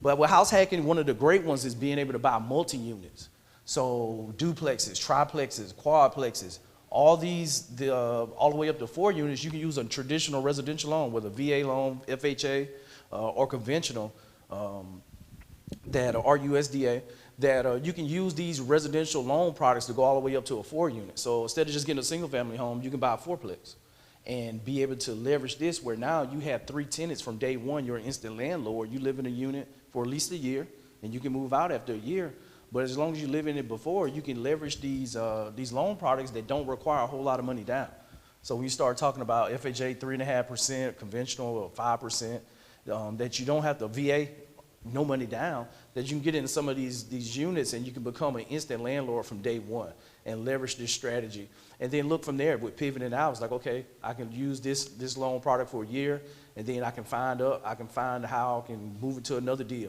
But with house hacking, one of the great ones is being able to buy multi-units. So duplexes, triplexes, quadplexes, all the way up to 4 units, you can use a traditional residential loan, whether VA loan, FHA, or conventional, or USDA, that you can use these residential loan products to go all the way up to a 4 unit. So instead of just getting a single family home, you can buy a 4plex and be able to leverage this, where now you have 3 tenants from day one. You're an instant landlord. You live in a unit for at least a year, and you can move out after a year. But as long as you live in it before, you can leverage these loan products that don't require a whole lot of money down. So when you start talking about FHA 3.5%, conventional or 5%, that you don't have to VA, no money down, that you can get into some of these units and you can become an instant landlord from day one and leverage this strategy. And then look from there with pivoting out. It's like, okay, I can use this loan product for a year, and then I can find how I can move it to another deal.